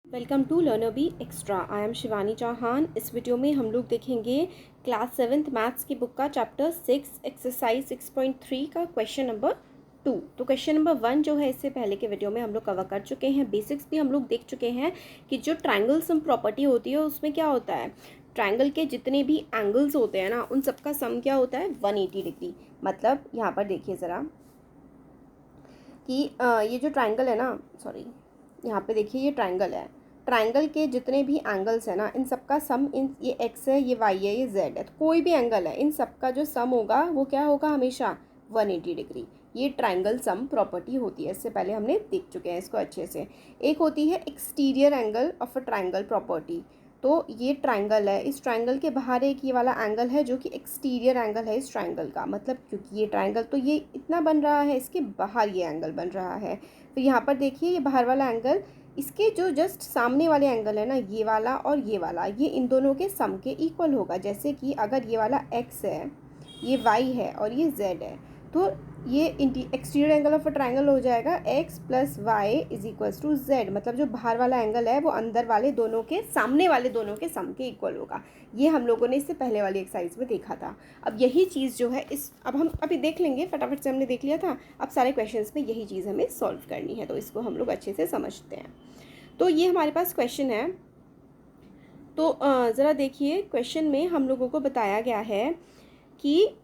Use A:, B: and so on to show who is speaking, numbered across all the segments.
A: Welcome to learner B extra. I am Shivani Chauhan. इस video में हम लोग देखेंगे क्लास 7th मैथ्स की बुक का चैप्टर 6 एक्सरसाइज 6.3 का क्वेश्चन नंबर 2। तो क्वेश्चन नंबर 1 जो है इससे पहले के वीडियो में हम लोग कवर कर चुके हैं। बेसिक्स भी हम लोग देख चुके हैं कि जो ट्रायंगल सम प्रॉपर्टी होती है उसमें क्या होता है, ट्रायंगल के जितने भी एंगल्स होते हैं ना उन सबका सम क्या होता है 180 डिग्री। मतलब यहाँ पर देखिए ज़रा कि ये जो ट्रायंगल है ना, सॉरी यहाँ पे देखिए ये ट्रायंगल है, ट्रायंगल के जितने भी एंगल्स है ना इन सबका सम, इन ये एक्स है, ये वाई है, ये जेड है, तो कोई भी एंगल है इन सबका जो सम होगा वो क्या होगा हमेशा 180 डिग्री। ये ट्रायंगल सम प्रॉपर्टी होती है, इससे पहले हमने देख चुके हैं इसको अच्छे से। एक होती है exterior angle of a triangle property. तो ये ट्रायंगल है, इस ट्रायंगल के बाहर एक ये वाला एंगल है जो कि एक्सटीरियर एंगल है इस ट्रायंगल का। मतलब क्योंकि ये ट्रायंगल तो ये इतना बन रहा है, इसके बाहर ये एंगल बन रहा है। फिर यहाँ पर देखिए ये बाहर वाला एंगल, इसके जो जस्ट सामने वाले एंगल है ना ये वाला और ये वाला, ये इन दोनों के सम के इक्वल होगा। जैसे कि अगर ये वाला x है, ये y है और ये z है, तो ये exterior angle of a triangle हो जाएगा x plus Y is equals to z। मतलब जो बाहर वाला एंगल है वो अंदर वाले दोनों के, सामने वाले दोनों के सम के इक्वल होगा। ये हम लोगों ने इससे पहले वाली एक्सरसाइज में देखा था। अब यही चीज़ जो है अब हम अभी देख लेंगे, फटाफट से हमने देख लिया था। अब सारे क्वेश्चंस में यही चीज़ हमें सॉल्व करनी है, तो इसको हम लोग अच्छे से समझते हैं। तो ये हमारे पास क्वेश्चन है। तो ज़रा देखिए क्वेश्चन में हम लोगों को बताया गया है कि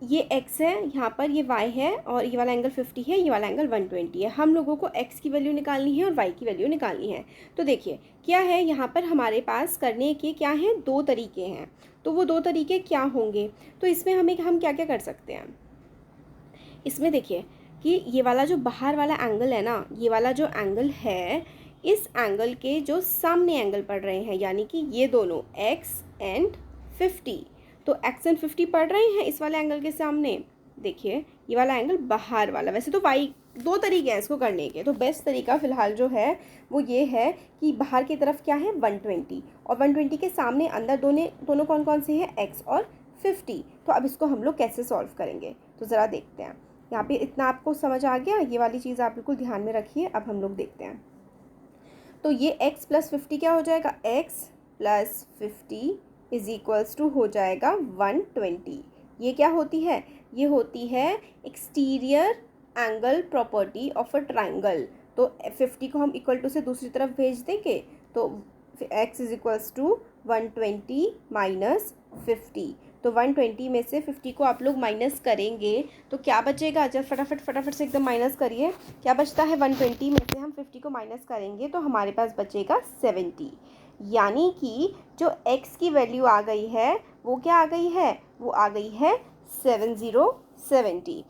A: ये x है, यहाँ पर ये y है और ये वाला एंगल 50 है, ये वाला एंगल 120 है। हम लोगों को x की वैल्यू निकालनी है और y की वैल्यू निकालनी है। तो देखिए क्या है, यहाँ पर हमारे पास करने के क्या हैं, दो तरीके हैं। तो वो दो तरीके क्या होंगे, तो इसमें हम क्या क्या कर सकते हैं। इसमें देखिए कि ये वाला जो बाहर वाला एंगल है ना, ये वाला जो एंगल है, इस एंगल के जो सामने एंगल पड़ रहे हैं, यानी कि ये दोनों x एंड 50, तो x एंड 50 पड़ रहे हैं इस वाले एंगल के सामने। देखिए ये वाला एंगल बाहर वाला, वैसे तो y दो तरीके हैं इसको करने के, तो बेस्ट तरीका फ़िलहाल जो है वो ये है कि बाहर की तरफ क्या है 120 और 120 के सामने अंदर दोनों कौन कौन से हैं, x और 50। तो अब इसको हम लोग कैसे सॉल्व करेंगे, तो ज़रा देखते हैं। यहाँ पे इतना आपको समझ आ गया, ये वाली चीज़ आप बिल्कुल ध्यान में रखिए। अब हम लोग देखते हैं। तो ये x प्लस 50 क्या हो जाएगा, x plus 50 is equals to हो जाएगा 120। ये क्या होती है, ये होती है exterior angle property of a triangle. तो 50 को हम इक्वल टू से दूसरी तरफ भेज देंगे, तो x is equals to 120 minus 50। तो 120 में से 50 को आप लोग माइनस करेंगे तो क्या बचेगा, जब फटाफट से एकदम माइनस करिए, क्या बचता है 120 में से हम 50 को माइनस करेंगे तो हमारे पास बचेगा 70। यानी कि जो x की वैल्यू आ गई है वो क्या आ गई है, वो आ गई है 70।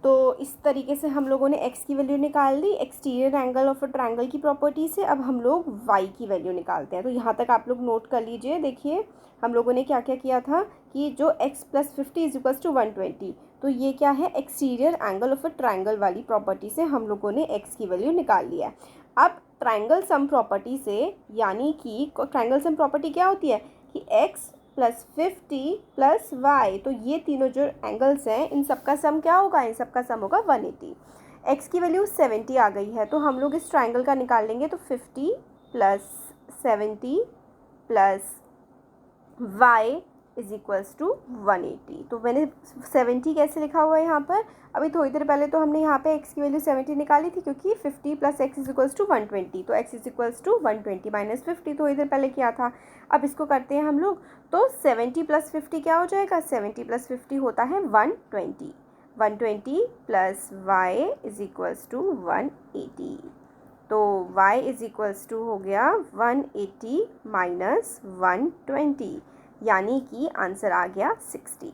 A: तो इस तरीके से हम लोगों ने x की वैल्यू निकाल ली exterior angle of a triangle की प्रॉपर्टी से। अब हम लोग y की वैल्यू निकालते हैं। तो यहाँ तक आप लोग नोट कर लीजिए। देखिए हम लोगों ने क्या क्या किया था कि जो x plus 50 is equals to 120, तो ये क्या है exterior angle of a triangle वाली प्रॉपर्टी से हम लोगों ने x की वैल्यू निकाल लिया है। अब ट्रायंगल सम प्रॉपर्टी से, यानी कि ट्रायंगल सम प्रॉपर्टी क्या होती है कि x प्लस 50 प्लस वाई, तो ये तीनों जो एंगल्स हैं इन सबका सम क्या होगा, इन सबका सम होगा 180। x की वैल्यू 70 आ गई है, तो हम लोग इस ट्रायंगल का निकाल लेंगे। तो 50 plus 70 plus y is equals to 180। तो मैंने 70 कैसे लिखा हुआ है यहाँ पर, अभी थोड़ी देर पहले तो हमने यहाँ पे x की वैल्यू 70 निकाली थी, क्योंकि 50 plus x is equals to 120, तो x is equals to 120 minus 50 थोड़ी देर पहले किया था। अब इसको करते हैं हम लोग, तो 70 प्लस 50 क्या हो जाएगा, 70 प्लस 50 होता है 120। 120 plus y is equals to 180, तो y इज इक्वल्स टू हो गया 180 माइनस 120, यानी कि आंसर आ गया 60।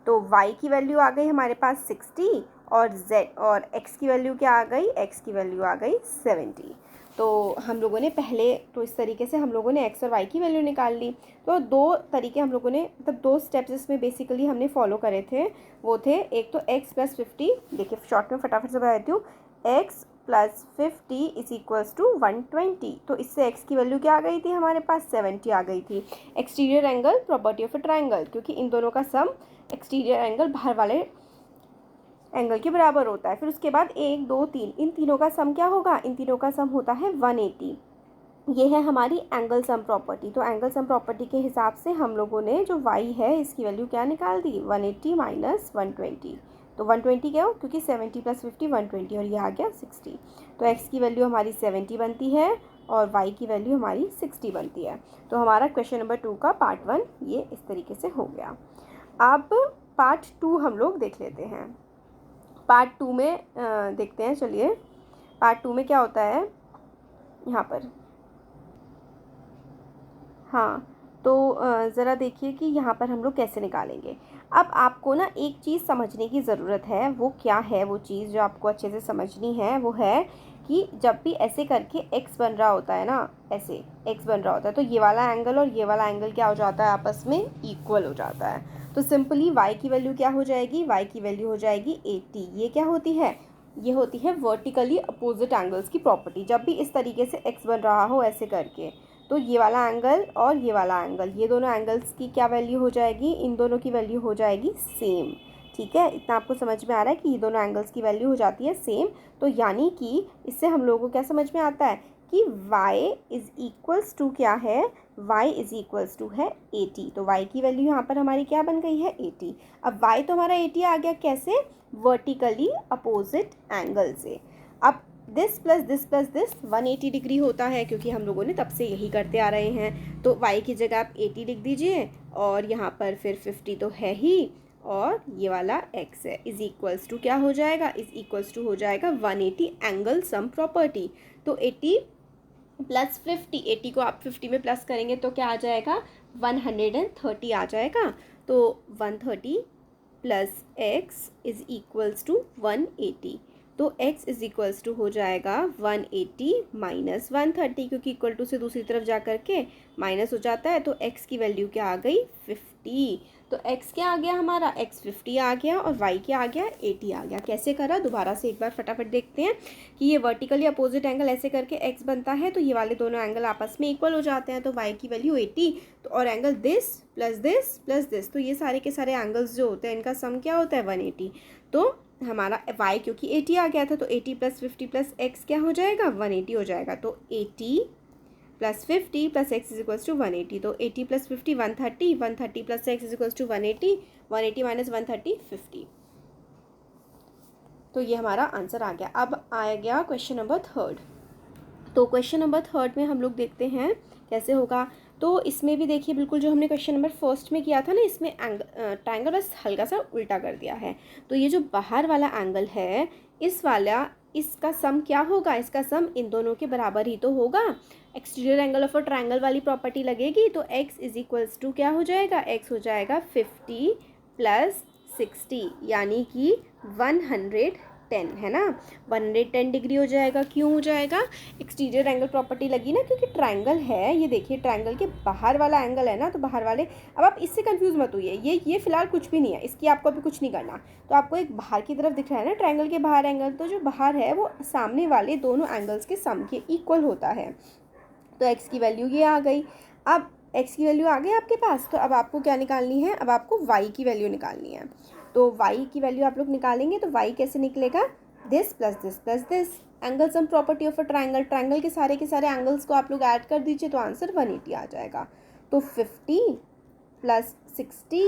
A: तो y की वैल्यू आ गई हमारे पास 60 और x की वैल्यू क्या आ गई, x की वैल्यू आ गई 70। तो हम लोगों ने पहले तो इस तरीके से हम लोगों ने x और y की वैल्यू निकाल ली। तो दो तरीके हम लोगों ने, मतलब दो स्टेप्स इसमें बेसिकली हमने फॉलो करे थे। वो थे, एक तो x प्लस 50, देखिए शॉर्ट में फटाफट से बता देती हूँ, x plus 50 is equals to 120। तो इससे x की वैल्यू क्या आ गई थी हमारे पास, 70 आ गई थी। Exterior angle property of a triangle, क्योंकि इन दोनों का सम एक्सटीरियर एंगल बाहर वाले एंगल के बराबर होता है। फिर उसके बाद 1 2 3 इन तीनों का सम क्या होगा, इन तीनों का सम होता है 180। ये है हमारी एंगल सम प्रॉपर्टी। तो एंगल सम प्रॉपर्टी के हिसाब से हम लोगों ने जो y है इसकी वैल्यू क्या निकाल दी, 180 माइनस 120। तो 120 क्या हो, क्योंकि 70 + 50 120 और ये आ गया 60। तो x की वैल्यू हमारी 70 बनती है और y की वैल्यू हमारी 60 बनती है। तो हमारा क्वेश्चन नंबर 2 का पार्ट 1 ये इस तरीके से हो गया। अब पार्ट 2 हम लोग देख लेते हैं। पार्ट 2 में देखते हैं, चलिए पार्ट 2 में क्या होता है यहाँ पर। हाँ, तो ज़रा देखिए कि यहाँ पर हम लोग कैसे निकालेंगे। अब आपको ना एक चीज़ समझने की ज़रूरत है, वो क्या है वो चीज़ जो आपको अच्छे से समझनी है, वो है कि जब भी ऐसे करके x बन रहा होता है ना, ऐसे x बन रहा होता है तो ये वाला एंगल और ये वाला एंगल क्या हो जाता है, आपस में इक्वल हो जाता है। तो सिंपली y की वैल्यू क्या हो जाएगी, y की वैल्यू हो जाएगी 80। ये क्या होती है, ये होती है वर्टिकली अपोजिट एंगल्स की प्रॉपर्टी। जब भी इस तरीके से x बन रहा हो ऐसे करके, तो ये वाला एंगल और ये वाला एंगल, ये दोनों एंगल्स की क्या वैल्यू हो जाएगी, इन दोनों की वैल्यू हो जाएगी सेम। ठीक है, इतना आपको समझ में आ रहा है कि ये दोनों एंगल्स की वैल्यू हो जाती है सेम। तो यानी कि इससे हम लोगों को क्या समझ में आता है कि y इज़ इक्वल्स टू क्या है, y इज़ इक्वल्स टू है 80। तो y की वैल्यू यहाँ पर हमारी क्या बन गई है, 80। अब y तो हमारा 80 आ गया, कैसे, वर्टिकली अपोजिट एंगल से। अब this plus this plus this 180 degree होता है, क्योंकि हम लोगों ने तब से यही करते आ रहे हैं। तो y की जगह आप 80 लिख दीजिए और यहाँ पर फिर 50 तो है ही, और ये वाला x है, इज़ इक्वल्स टू क्या हो जाएगा, इज़ इक्वल्स टू हो जाएगा 180 एंगल सम प्रॉपर्टी। तो 80 प्लस 50, 80 को आप 50 में प्लस करेंगे तो क्या आ जाएगा, 130 आ जाएगा। तो 130 plus x is equals to 180। तो x इज़ इक्वल्स टू हो जाएगा 180 माइनस 130, क्योंकि इक्वल टू से दूसरी तरफ जा कर के माइनस हो जाता है। तो x की वैल्यू क्या आ गई, 50। तो x क्या आ गया हमारा, x 50 आ गया और y क्या आ गया, 80 आ गया। कैसे करा, दोबारा से एक बार फटाफट देखते हैं कि ये वर्टिकली अपोजिट एंगल ऐसे करके x बनता है तो ये वाले दोनों एंगल आपस में इक्वल हो जाते हैं। तो y की वैल्यू 80, तो और angle this plus this plus this, तो ये सारे के सारे एंगल्स जो होते हैं इनका सम क्या होता है, 180। तो हमारा y क्योंकि 80 आ गया था तो 80 प्लस 50 प्लस x क्या हो जाएगा, 180 हो जाएगा। तो 80 plus 50 plus x is equals to 180। तो 80 plus 50 130, 130 plus x is equals to 180, 180 minus 130 50। तो ये हमारा आंसर आ गया। अब आ गया क्वेश्चन नंबर 3। तो क्वेश्चन नंबर 3 में हम लोग देखते हैं कैसे होगा। तो इसमें भी देखिए बिल्कुल जो हमने क्वेश्चन नंबर 1 में किया था ना, इसमें ट्रायंगल बस हल्का सा उल्टा कर दिया है। तो ये जो बाहर वाला एंगल है, इस वाला, इसका सम क्या होगा, इसका सम इन दोनों के बराबर ही तो होगा। Exterior angle of a triangle वाली प्रॉपर्टी लगेगी। तो x इज इक्वल्स टू क्या हो जाएगा, x हो जाएगा 50 प्लस 60 यानी कि 110, है ना, 110 डिग्री हो जाएगा। क्यों हो जाएगा, एक्सटीरियर एंगल प्रॉपर्टी लगी ना, क्योंकि ट्रायंगल है, ये देखिए ट्रायंगल के बाहर वाला एंगल है ना, तो बाहर वाले, अब आप इससे कंफ्यूज मत होइए, ये फिलहाल कुछ भी नहीं है, इसकी आपको अभी कुछ नहीं करना। तो आपको एक बाहर की तरफ दिख रहा है ना ट्रायंगल के बाहर एंगल, तो जो बाहर है वो सामने वाले दोनों एंगल्स के सम के इक्वल होता है। तो x की वैल्यू ये आ गई। अब x की वैल्यू आ गई आपके पास, तो अब आपको क्या निकालनी है, अब आपको y की वैल्यू निकालनी है। तो y की वैल्यू आप लोग निकालेंगे तो y कैसे निकलेगा, this plus this plus this, angle sum property of a triangle, triangle के सारे एंगल्स को आप लोग ऐड कर दीजिए तो आंसर 180 आ जाएगा। तो 50 plus 60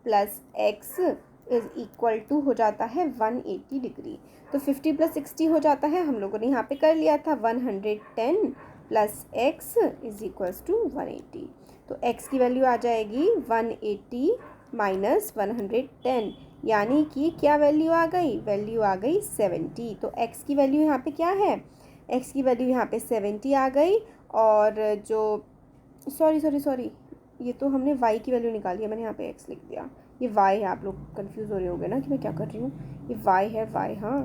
A: plus x is equal to हो जाता है 180 डिग्री। तो 50 प्लस 60 हो जाता है, हम लोगों ने यहाँ पे कर लिया था 110 plus x is equals to 180। तो x की वैल्यू आ जाएगी 180 माइनस 110, यानी कि क्या वैल्यू आ गई, वैल्यू आ गई 70। तो x की वैल्यू यहाँ पे क्या है, x की वैल्यू यहाँ पे 70 आ गई। और जो सॉरी ये तो हमने y की वैल्यू निकाली है, मैंने यहाँ पे x लिख दिया, ये y है। आप लोग कंफ्यूज हो रहे होंगे ना कि मैं क्या कर रही हूँ, ये y है, y, हाँ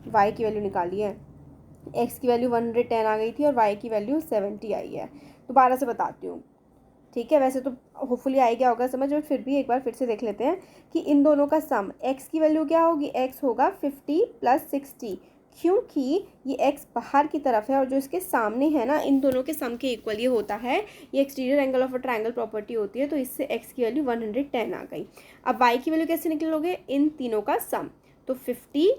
A: y की वैल्यू निकाली है। x की वैल्यू 110 आ गई थी और y की वैल्यू 70 आई है। दोबारा से बताती हूँ, ठीक है, वैसे तो होपफुली आ गया होगा समझ, और फिर भी एक बार फिर से देख लेते हैं कि इन दोनों का सम, x की वैल्यू क्या होगी, x होगा 50 प्लस 60, क्योंकि ये x बाहर की तरफ है और जो इसके सामने है ना, इन दोनों के सम के इक्वल ये होता है, ये exterior angle of a triangle property होती है। तो इससे x की वैल्यू 110 आ गई। अब y की वैल्यू कैसे निकलोगे, इन तीनों का सम। तो 50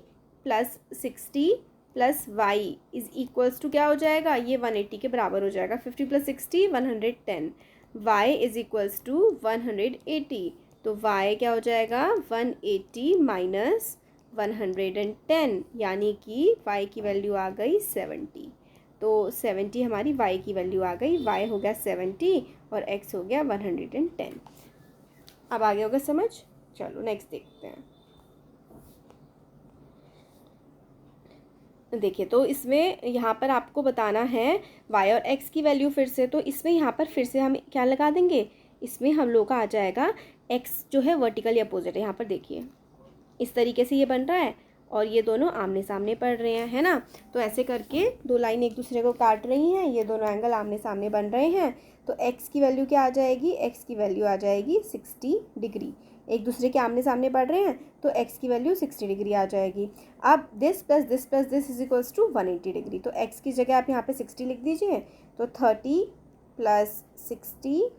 A: plus 60 plus Y is equals to क्या हो जाएगा, ये 180 के बराबर हो जाएगा। 50 plus 60 110, y is equals to 180, तो वाई क्या हो जाएगा 180 माइनस 110, यानी कि वाई की वैल्यू आ गई 70। तो 70 हमारी वाई की वैल्यू आ गई, वाई हो गया 70 और एक्स हो गया 110। अब आगे होगा समझ। चलो नेक्स्ट देखते हैं। देखिए तो इसमें यहाँ पर आपको बताना है y और x की वैल्यू फिर से, तो इसमें यहाँ पर फिर से हम क्या लगा देंगे, इसमें हम लोग का आ जाएगा x जो है वर्टिकली अपोजिट है। यहाँ पर देखिए इस तरीके से ये बन रहा है और ये दोनों आमने सामने पड़ रहे हैं, है ना। तो ऐसे करके दो लाइन एक दूसरे को काट रही हैं, ये दोनों एंगल आमने सामने बन रहे हैं। तो x की वैल्यू क्या आ जाएगी, x की वैल्यू आ जाएगी 60 डिग्री। एक दूसरे के आमने सामने पड़ रहे हैं तो x की वैल्यू 60 डिग्री आ जाएगी। अब this plus this plus this is equals to 180 degree, तो x की जगह आप यहाँ पे 60 लिख दीजिए। तो 30 plus 60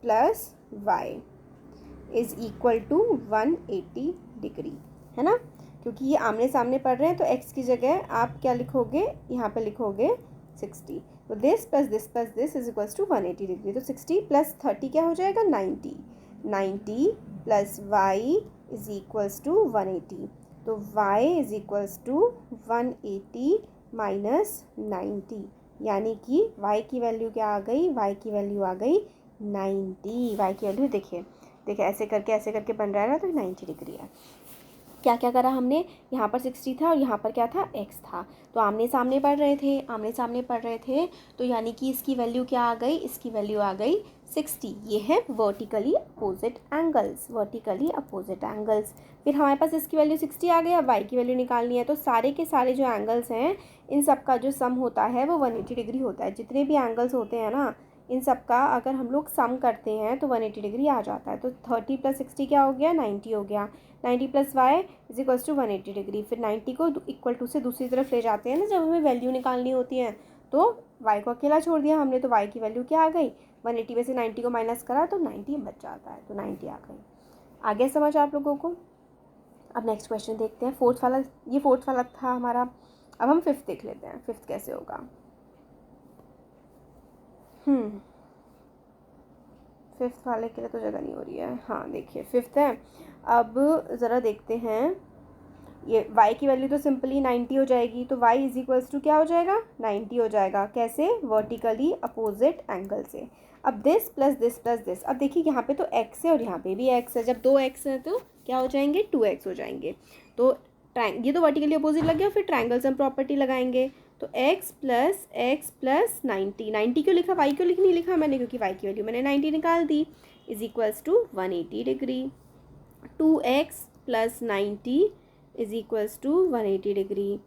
A: plus y is equal to 180 degree, है ना। क्योंकि ये आमने सामने पड़ रहे हैं तो x की जगह आप क्या लिखोगे, यहाँ पे लिखोगे 60। तो this plus this plus this is equals to 180 degree. तो 60 प्लस 30 क्या हो जाएगा 90, 90 plus y is equals to 180। तो y is equals to 180 minus 90, यानी कि y की वैल्यू क्या आ गई, y की वैल्यू आ गई 90। y की वैल्यू देखिए ऐसे करके बन रहा है ना, तो 90 डिग्री है। क्या क्या करा हमने, यहाँ पर 60 था और यहाँ पर क्या था x था, तो आमने सामने पढ़ रहे थे, तो यानी कि इसकी वैल्यू क्या आ गई, इसकी वैल्यू आ गई 60। ये है वर्टिकली अपोजिट एंगल्स। फिर हमारे पास इसकी वैल्यू 60 आ गया, y की वैल्यू निकालनी है। तो सारे के सारे जो एंगल्स हैं इन सब का जो सम होता है वो 180 डिग्री होता है। जितने भी एंगल्स होते हैं ना इन सब का अगर हम लोग सम करते हैं तो 180 डिग्री आ जाता है। तो 30 प्लस 60 क्या हो गया, 90 हो गया। 90 plus Y is equals to 180 degree. फिर 90 को इक्वल टू से दूसरी तरफ ले जाते हैं ना जब हमें वैल्यू निकालनी होती है, तो y को अकेला छोड़ दिया हमने, तो y की वैल्यू क्या आ गई, 180 में से 90 को माइनस करा तो 90 बच जाता है, तो 90 आ गई। आगे समझ आप लोगों को। अब नेक्स्ट क्वेश्चन देखते हैं। फोर्थ वाला था हमारा। अब हम फिफ्थ देख लेते हैं, फिफ्थ कैसे होगा। फिफ्थ वाले के लिए तो जगह नहीं हो रही है। हाँ देखिए फिफ्थ है। अब ज़रा देखते हैं, ये y की वैल्यू तो सिंपली 90 हो जाएगी, तो y इज इक्वल्स टू क्या हो जाएगा 90 हो जाएगा। कैसे, वर्टिकली अपोजिट एंगल से। अब this plus this plus this, अब देखिए यहाँ पे तो x है और यहाँ पे भी x है। जब दो x है तो क्या हो जाएंगे 2x हो जाएंगे। तो ये तो वर्टिकली अपोजिट लग गया। फिर ट्रायंगल सम प्रॉपर्टी लगाएंगे, तो x प्लस 90 क्यों लिखा, y क्यों नहीं लिखा मैंने, क्योंकि y की वैल्यू मैंने 90 निकाल दी, is equals to 180 degree. 2x plus 90 is equals to 180 degree.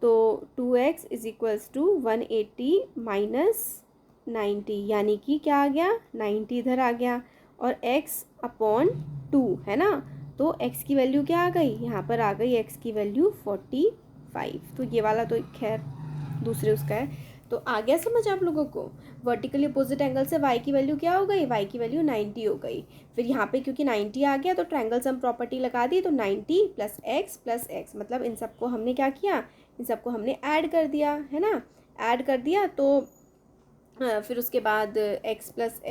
A: तो 2x is equals to 180 minus 90, यानी कि क्या आ गया 90 इधर आ गया और x अपॉन 2 है ना। तो x की वैल्यू क्या आ गई, यहाँ पर आ गई x की वैल्यू 45। तो ये वाला तो खैर दूसरे उसका है। तो आ गया समझ आप लोगों को। वर्टिकली अपोजिट एंगल से y की वैल्यू क्या हो गई, y की वैल्यू 90 हो गई। फिर यहाँ पे क्योंकि 90 आ गया तो ट्रायंगल सम प्रॉपर्टी लगा दी, तो 90 प्लस x मतलब इन सबको हमने क्या किया, इन सबको हमने ऐड कर दिया, है ना। ऐड कर दिया तो फिर उसके बाद x प्लस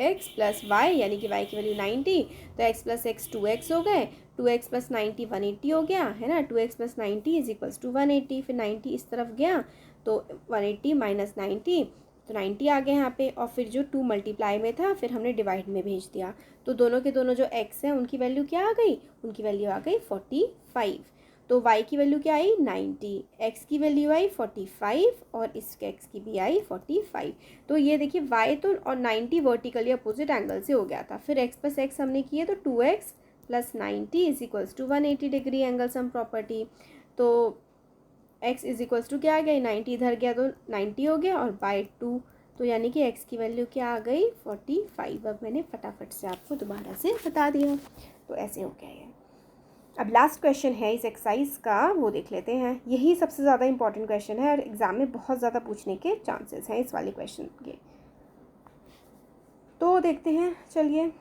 A: y यानी कि y की वैल्यू 90, तो x प्लस एक्स 2x हो गए। 2x प्लस 90 180 हो गया, है ना। 2x plus 90 is equals to 180। फिर 90 इस तरफ गया तो 180 माइनस 90, तो 90 आ गया यहाँ पे। और फिर जो 2 मल्टीप्लाई में था फिर हमने डिवाइड में भेज दिया, तो दोनों के दोनों जो x हैं उनकी वैल्यू क्या आ गई, उनकी वैल्यू आ गई 45। तो y की वैल्यू क्या आई 90, x की वैल्यू आई 45 और इस x की भी आई 45। तो ये देखिए y तो और 90 वर्टिकली अपोजिट एंगल से हो गया था। फिर x प्लस एक्स हमने किए तो 2x plus 90 is equals to 180 degree angle sum property. तो x इज इक्वल्स टू क्या आ गया 90 इधर गया तो 90 हो गया और बाय 2, तो यानी कि x की वैल्यू क्या आ गई 45। अब मैंने फटाफट से आपको दोबारा से बता दिया, तो ऐसे हो गया ये। अब लास्ट क्वेश्चन है इस एक्सरसाइज का, वो देख लेते हैं। यही सबसे ज़्यादा इंपॉर्टेंट क्वेश्चन है और एग्ज़ाम में बहुत ज़्यादा पूछने के चांसेस हैं इस वाले क्वेश्चन के, तो देखते हैं। चलिए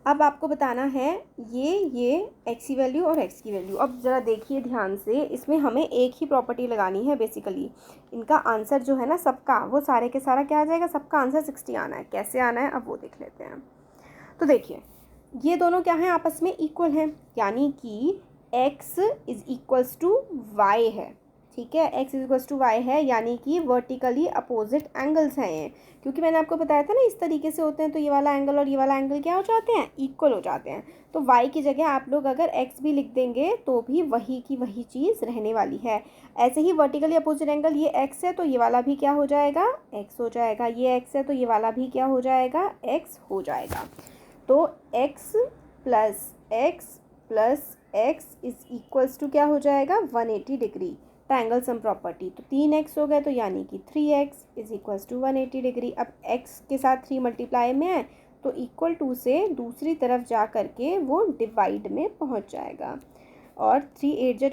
A: अब आपको बताना है ये x की वैल्यू और x की वैल्यू। अब ज़रा देखिए ध्यान से, इसमें हमें एक ही प्रॉपर्टी लगानी है बेसिकली। इनका आंसर जो है ना सबका, वो सारे के सारा क्या आ जाएगा, सबका आंसर 60 आना है। कैसे आना है अब वो देख लेते हैं। तो देखिए ये दोनों क्या हैं, आपस में इक्वल हैं, यानी कि x is equals to y है। ठीक है, x is equals to y है, यानी कि वर्टिकली अपोजिट एंगल्स हैं ये। क्योंकि मैंने आपको बताया था ना इस तरीके से होते हैं, तो ये वाला एंगल और ये वाला एंगल क्या हो जाते हैं, इक्वल हो जाते हैं। तो y की जगह आप लोग अगर x भी लिख देंगे तो भी वही की वही चीज़ रहने वाली है। ऐसे ही वर्टिकली अपोजिट एंगल ये x है तो ये वाला भी क्या हो जाएगा, x हो जाएगा। ये x है तो ये वाला भी क्या हो जाएगा, x हो जाएगा। तो x plus x plus x is equals to क्या हो जाएगा, 180 डिग्री, ट्रायंगल सम प्रॉपर्टी। तो 3x हो गए, तो यानी कि 3x is equals to 180 degree. अब x के साथ 3 मल्टीप्लाई में है तो इक्वल टू से दूसरी तरफ जा करके वो डिवाइड में पहुंच जाएगा। और 3 8 जा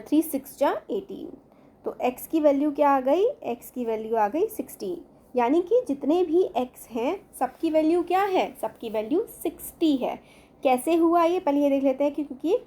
A: 3 6 जा 18। तो x की वैल्यू क्या आ गई, x की वैल्यू आ गई 16। यानी कि जितने भी x हैं सबकी वैल्यू क्या है, सबकी वैल्यू 60 है। कैसे हुआ ये पहले ये देख लेते हैं कि क्योंकि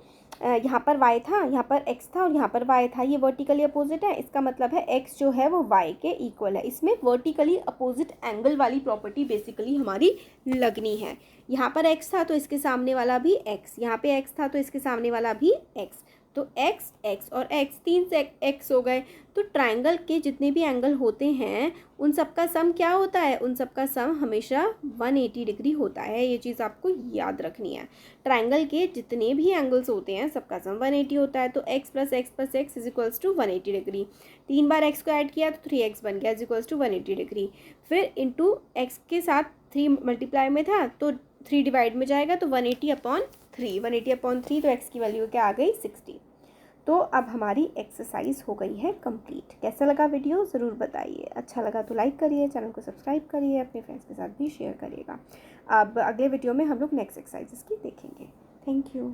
A: यहाँ पर y था, यहाँ पर x था और यहाँ पर y था, ये वर्टिकली अपोजिट है। इसका मतलब है x जो है वो y के इक्वल है। इसमें वर्टिकली अपोजिट एंगल वाली प्रॉपर्टी बेसिकली हमारी लगनी है। यहाँ पर x था तो इसके सामने वाला भी x, यहाँ पे x था तो इसके सामने वाला भी x। तो x x और x, 3 से x हो गए। तो ट्रायंगल के जितने भी एंगल होते हैं उन सब का सम क्या होता है, उन सब का सम हमेशा 180 डिग्री होता है। ये चीज़ आपको याद रखनी है। ट्रायंगल के जितने भी एंगल्स होते हैं सबका सम 180 होता है। तो x plus x plus x is equals to 180 degree. 3 बार x को ऐड किया तो 3x बन गया इज इक्वल्स टू 180 डिग्री। फिर इंटू x के साथ 3 मल्टीप्लाई में था तो 3 डिवाइड में जाएगा तो 180/3, 180/3। तो x की वैल्यू क्या आ गई, 60। तो अब हमारी एक्सरसाइज हो गई है कंप्लीट। कैसा लगा वीडियो ज़रूर बताइए। अच्छा लगा तो लाइक करिए, चैनल को सब्सक्राइब करिए, अपने फ्रेंड्स के साथ भी शेयर करिएगा। अब अगले वीडियो में हम लोग नेक्स्ट एक्सरसाइजेस की देखेंगे। Thank you.